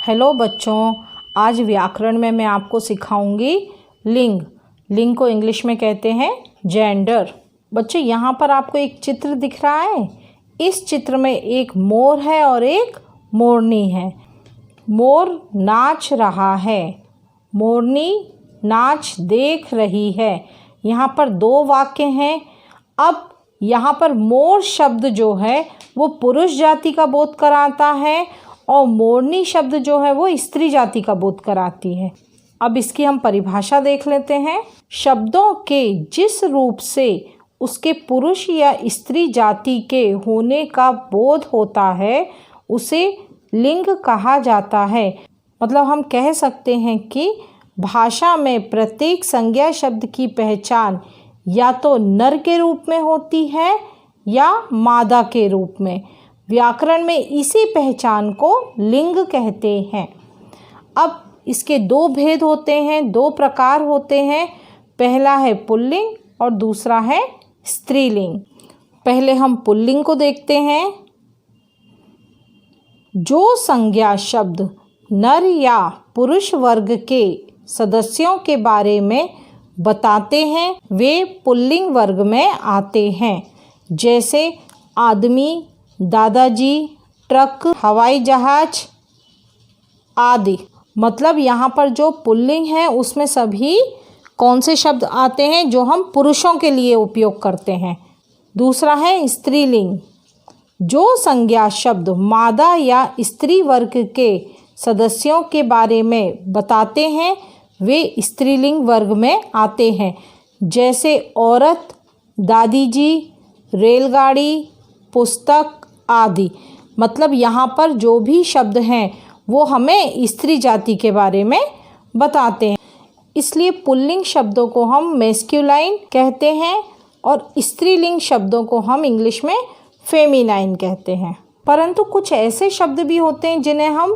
Hello बच्चों, आज व्याकरण में मैं आपको सिखाऊंगी लिंग। लिंग को इंग्लिश में कहते हैं जेंडर। बच्चों, यहाँ पर आपको एक चित्र दिख रहा है। इस चित्र में एक मोर है और एक मोरनी है। मोर नाच रहा है, मोरनी नाच देख रही है। यहाँ पर दो वाक्य हैं। अब यहाँ पर मोर शब्द जो है वो पुरुष जाति का बोध कराता है और मोरनी शब्द जो है वो स्त्री जाति का बोध कराती है। अब इसकी हम परिभाषा देख लेते हैं। शब्दों के जिस रूप से उसके पुरुष या स्त्री जाति के होने का बोध होता है उसे लिंग कहा जाता है। मतलब हम कह सकते हैं कि भाषा में प्रत्येक संज्ञा शब्द की पहचान या तो नर के रूप में होती है या मादा के रूप में। व्याकरण में इसी पहचान को लिंग कहते हैं। अब इसके दो भेद होते हैं, दो प्रकार होते हैं। पहला है पुल्लिंग और दूसरा है स्त्रीलिंग। पहले हम पुल्लिंग को देखते हैं। जो संज्ञा शब्द नर या पुरुष वर्ग के सदस्यों के बारे में बताते हैं वे पुल्लिंग वर्ग में आते हैं। जैसे आदमी, दादाजी, ट्रक, हवाई जहाज आदि। मतलब यहाँ पर जो पुल्लिंग है उसमें सभी कौन से शब्द आते हैं जो हम पुरुषों के लिए उपयोग करते हैं। दूसरा है स्त्रीलिंग। जो संज्ञा शब्द मादा या स्त्री वर्ग के सदस्यों के बारे में बताते हैं वे स्त्रीलिंग वर्ग में आते हैं। जैसे औरत, दादी जी, रेलगाड़ी, पुस्तक आदि। मतलब यहाँ पर जो भी शब्द हैं वो हमें स्त्री जाति के बारे में बताते हैं। इसलिए पुल्लिंग शब्दों को हम मैस्कुलाइन कहते हैं और स्त्रीलिंग शब्दों को हम इंग्लिश में फेमिनाइन कहते हैं। परंतु कुछ ऐसे शब्द भी होते हैं जिन्हें हम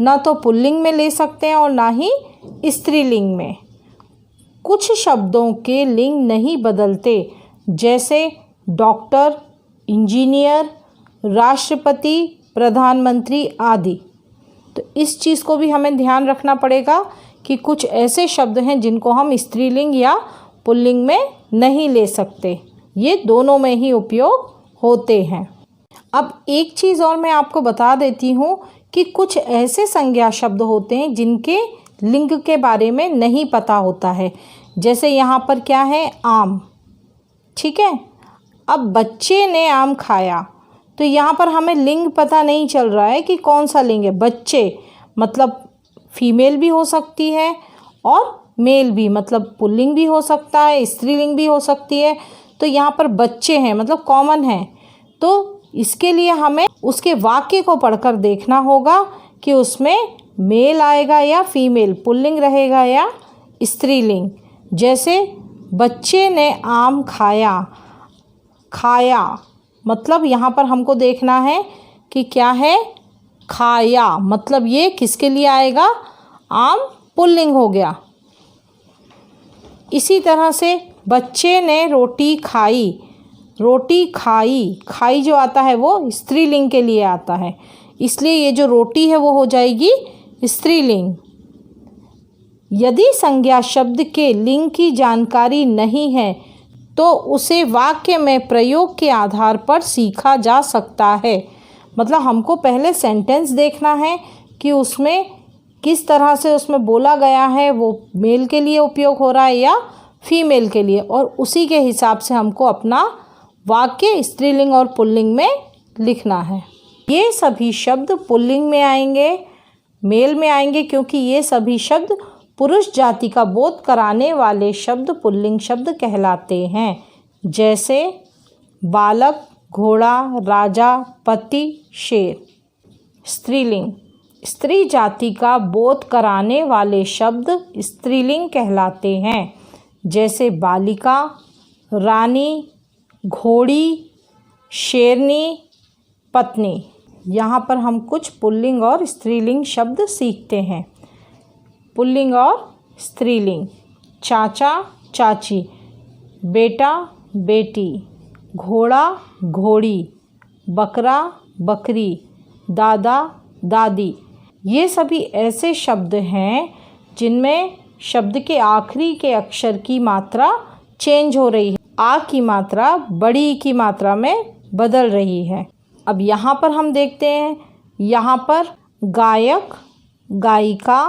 ना तो पुल्लिंग में ले सकते हैं और ना ही स्त्रीलिंग में। कुछ शब्दों के लिंग नहीं बदलते, जैसे डॉक्टर, इंजीनियर, राष्ट्रपति, प्रधानमंत्री आदि। तो इस चीज़ को भी हमें ध्यान रखना पड़ेगा कि कुछ ऐसे शब्द हैं जिनको हम स्त्रीलिंग या पुल्लिंग में नहीं ले सकते। ये दोनों में ही उपयोग होते हैं। अब एक चीज़ और मैं आपको बता देती हूँ कि कुछ ऐसे संज्ञा शब्द होते हैं जिनके लिंग के बारे में नहीं पता होता है। जैसे यहाँ पर क्या है, आम। ठीक है। अब बच्चे ने आम खाया, तो यहाँ पर हमें लिंग पता नहीं चल रहा है कि कौन सा लिंग है। बच्चे मतलब फीमेल भी हो सकती है और मेल भी, मतलब पुल्लिंग भी हो सकता है, स्त्रीलिंग भी हो सकती है। तो यहाँ पर बच्चे हैं मतलब कॉमन है। तो इसके लिए हमें उसके वाक्य को पढ़कर देखना होगा कि उसमें मेल आएगा या फीमेल, पुल्लिंग रहेगा या स्त्रीलिंग। जैसे बच्चे ने आम खाया, खाया मतलब यहाँ पर हमको देखना है कि क्या है, खाया। मतलब ये किसके लिए आएगा, आम पुल्लिंग हो गया। इसी तरह से बच्चे ने रोटी खाई, रोटी खाई, खाई जो आता है वो स्त्रीलिंग के लिए आता है। इसलिए ये जो रोटी है वो हो जाएगी स्त्रीलिंग। यदि संज्ञा शब्द के लिंग की जानकारी नहीं है तो उसे वाक्य में प्रयोग के आधार पर सीखा जा सकता है। मतलब हमको पहले सेंटेंस देखना है कि उसमें किस तरह से उसमें बोला गया है, वो मेल के लिए उपयोग हो रहा है या फीमेल के लिए, और उसी के हिसाब से हमको अपना वाक्य स्त्रीलिंग और पुल्लिंग में लिखना है। ये सभी शब्द पुल्लिंग में आएंगे, मेल में आएंगे, क्योंकि ये सभी शब्द पुरुष जाति का बोध कराने वाले शब्द पुल्लिंग शब्द कहलाते हैं। जैसे बालक, घोड़ा, राजा, पति, शेर। स्त्रीलिंग, स्त्री जाति का बोध कराने वाले शब्द स्त्रीलिंग कहलाते हैं। जैसे बालिका, रानी, घोड़ी, शेरनी, पत्नी। यहाँ पर हम कुछ पुल्लिंग और स्त्रीलिंग शब्द सीखते हैं। पुल्लिंग और स्त्रीलिंग: चाचा, चाची, बेटा, बेटी, घोड़ा, घोड़ी, बकरा, बकरी, दादा, दादी। ये सभी ऐसे शब्द हैं जिनमें शब्द के आखिरी के अक्षर की मात्रा चेंज हो रही है, आ की मात्रा बड़ी की मात्रा में बदल रही है। अब यहाँ पर हम देखते हैं, यहाँ पर गायक, गायिका,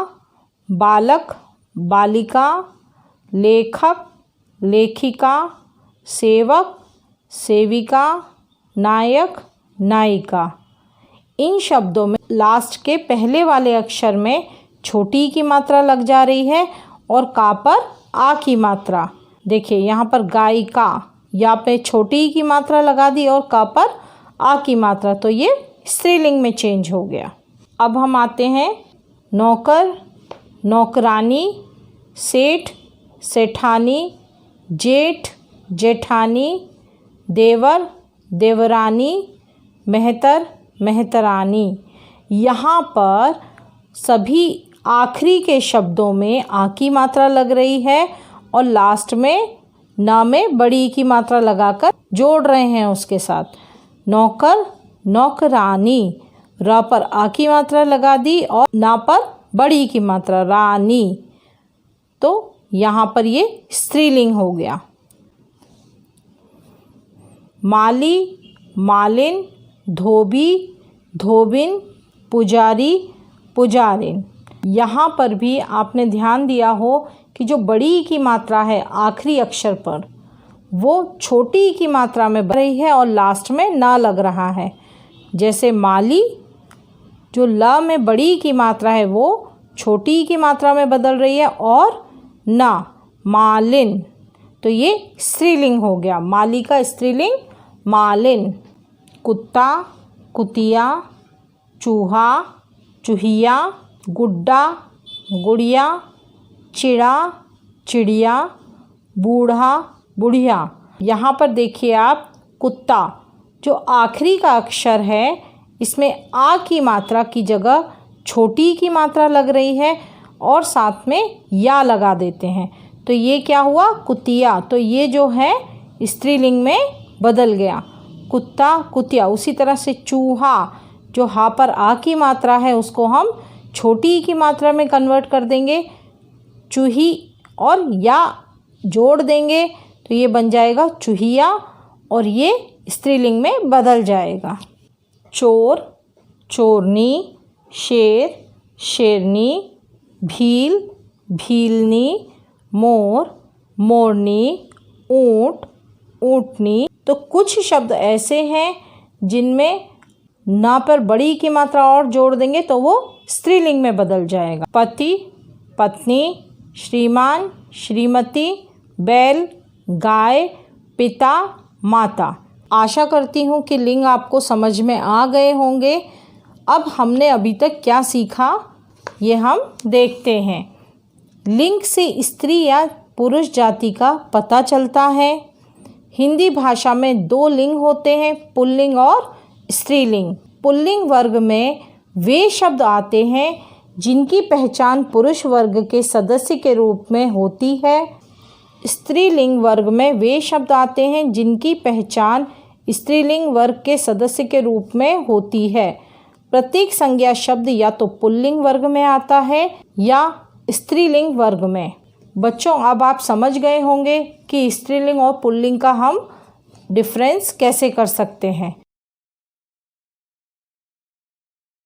बालक, बालिका, लेखक, लेखिका, सेवक, सेविका, नायक, नायिका, इन शब्दों में लास्ट के पहले वाले अक्षर में छोटी की मात्रा लग जा रही है और का पर आ की मात्रा। देखिए यहाँ पर गायिका, या पे छोटी की मात्रा लगा दी और का पर आ की मात्रा, तो ये स्त्रीलिंग में चेंज हो गया। अब हम आते हैं नौकर, नौकरानी, सेठ, सेठानी, जेठ, जेठानी, देवर, देवरानी, मेहतर, मेहतरानी। यहाँ पर सभी आखिरी के शब्दों में आ की मात्रा लग रही है और लास्ट में ना में बड़ी की मात्रा लगाकर जोड़ रहे हैं उसके साथ। नौकर, नौकरानी, र पर आ की मात्रा लगा दी और ना पर बड़ी की मात्रा रानी, तो यहाँ पर ये स्त्रीलिंग हो गया। माली, मालिन, धोबी, धोबिन, पुजारी, पुजारिन। यहाँ पर भी आपने ध्यान दिया हो कि जो बड़ी की मात्रा है आखिरी अक्षर पर, वो छोटी की मात्रा में बन रही है और लास्ट में ना लग रहा है। जैसे माली, जो ल में बड़ी की मात्रा है वो छोटी की मात्रा में बदल रही है, और ना मालिन, तो ये स्त्रीलिंग हो गया। माली का स्त्रीलिंग मालिन। कुत्ता, कुतिया, चूहा, चूहिया, गुड्डा, गुड़िया, चिड़ा, चिड़िया, बूढ़ा, बुढ़िया। यहाँ पर देखिए आप, कुत्ता जो आखिरी का अक्षर है इसमें आ की मात्रा की जगह छोटी की मात्रा लग रही है और साथ में या लगा देते हैं, तो ये क्या हुआ, कुतिया। तो ये जो है स्त्रीलिंग में बदल गया, कुत्ता, कुतिया। उसी तरह से चूहा, जो हा पर आ की मात्रा है उसको हम छोटी की मात्रा में कन्वर्ट कर देंगे, चूही, और या जोड़ देंगे तो ये बन जाएगा चूहिया और ये स्त्रीलिंग में बदल जाएगा। चोर, चोरनी, शेर, शेरनी, भील, भीलनी, मोर, मोरनी, ऊँट, ऊँटनी। तो कुछ शब्द ऐसे हैं जिनमें ना पर बड़ी की मात्रा और जोड़ देंगे तो वो स्त्रीलिंग में बदल जाएगा। पति, पत्नी, श्रीमान, श्रीमती, बैल, गाय, पिता, माता। आशा करती हूँ कि लिंग आपको समझ में आ गए होंगे। अब हमने अभी तक क्या सीखा ये हम देखते हैं। लिंग से स्त्री या पुरुष जाति का पता चलता है। हिंदी भाषा में 2 लिंग होते हैं, पुल्लिंग और स्त्रीलिंग। पुल्लिंग वर्ग में वे शब्द आते हैं जिनकी पहचान पुरुष वर्ग के सदस्य के रूप में होती है। स्त्रीलिंग वर्ग में वे शब्द आते हैं जिनकी पहचान स्त्रीलिंग वर्ग के सदस्य के रूप में होती है। प्रत्येक संज्ञा शब्द या तो पुल्लिंग वर्ग में आता है या स्त्रीलिंग वर्ग में। बच्चों, अब आप समझ गए होंगे कि स्त्रीलिंग और पुल्लिंग का हम डिफरेंस कैसे कर सकते हैं।